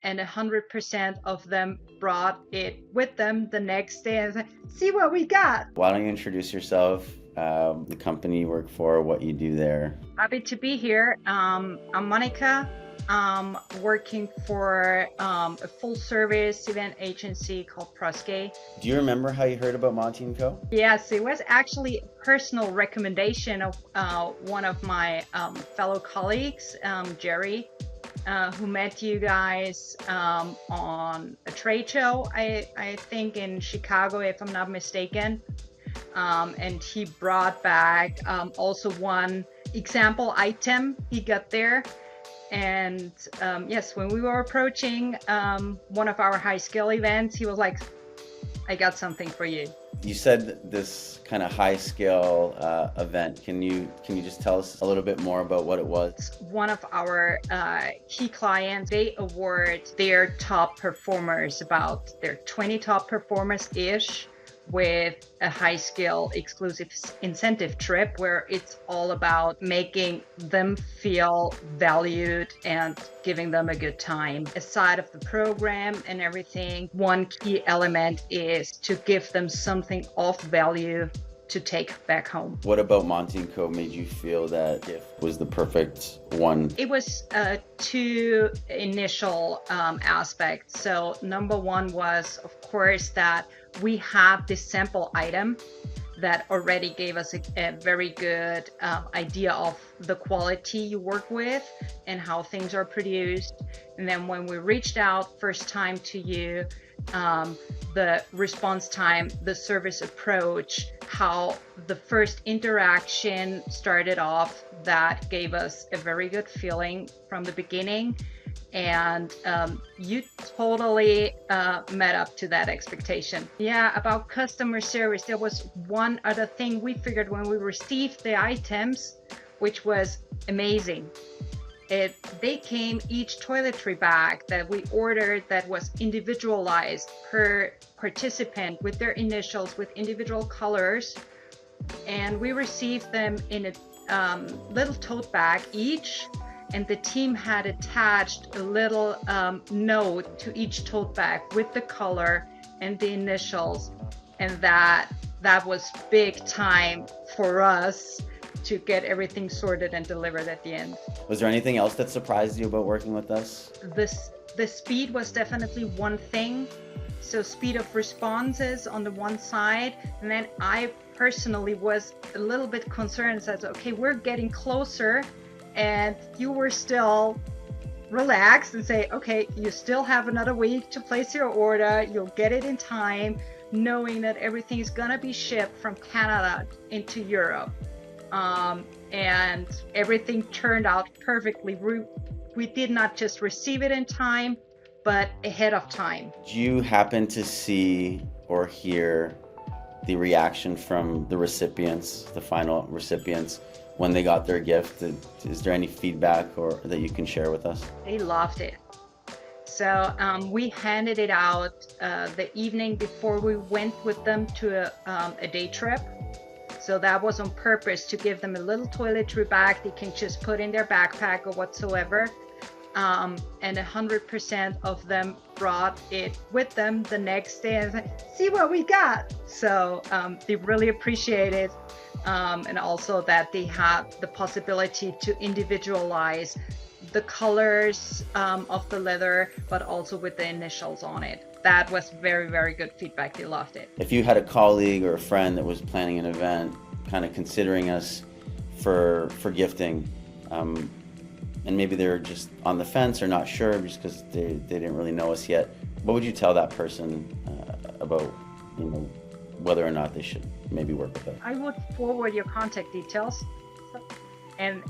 and 100% of them brought it with them the next day and said, see what we got. Why don't you introduce yourself, the company you work for, what you do there? Happy to be here. I'm Monika. I'm working for a full service event agency called Proske. Do you remember how you heard about Monte Coe? Yes, it was actually a personal recommendation of one of my fellow colleagues, Jerry, who met you guys on a trade show, I think in Chicago, if I'm not mistaken. And he brought back also one example item he got there. And yes, when we were approaching one of our high scale events, he was like, I got something for you. You said this kind of high scale event. Can you just tell us a little bit more about what it was? One of our key clients, they award their top performers, about their 20 top performers-ish, with a high scale exclusive incentive trip where it's all about making them feel valued and giving them a good time. Aside of the program and everything, one key element is to give them something of value to take back home. What about Monte Coe made you feel that gift was the perfect one? It was two initial aspects. So number one was, of course, that we have this sample item that already gave us a very good idea of the quality you work with and how things are produced. And then when we reached out first time to you, the response time, the service approach, how the first interaction started off, that gave us a very good feeling from the beginning. And you totally met up to that expectation. Yeah, about customer service, there was one other thing we figured when we received the items, which was amazing. They came, each toiletry bag that we ordered that was individualized per participant with their initials, with individual colors. And we received them in a little tote bag each. And the team had attached a little note to each tote bag with the color and the initials. And that was big time for us to get everything sorted and delivered at the end. Was there anything else that surprised you about working with us? The speed was definitely one thing. So speed of responses on the one side. And then I personally was a little bit concerned, said, okay, we're getting closer. And you were still relaxed and say, okay, you still have another week to place your order. You'll get it in time, knowing that everything is gonna be shipped from Canada into Europe. And everything turned out perfectly. We did not just receive it in time, but ahead of time. Do you happen to see or hear the reaction from the recipients, the final recipients, when they got their gift? Is there any feedback or that you can share with us? They loved it. So we handed it out the evening before we went with them to a day trip. So that was on purpose, to give them a little toiletry bag they can just put in their backpack or whatsoever. And 100% of them brought it with them the next day and said, see what we got. So they really appreciate it. And also that they have the possibility to individualize the colors of the leather, but also with the initials on it. That was very, very good feedback. They loved it. If you had a colleague or a friend that was planning an event, kind of considering us for gifting, and maybe they're just on the fence or not sure just because they didn't really know us yet, what would you tell that person about, whether or not they should maybe work with us? I would forward your contact details and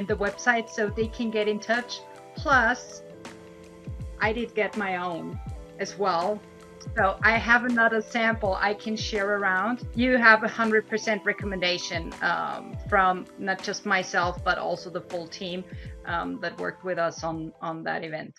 the website so they can get in touch. Plus, I did get my own as well. So I have another sample I can share around. You have 100% recommendation from not just myself, but also the full team that worked with us on that event.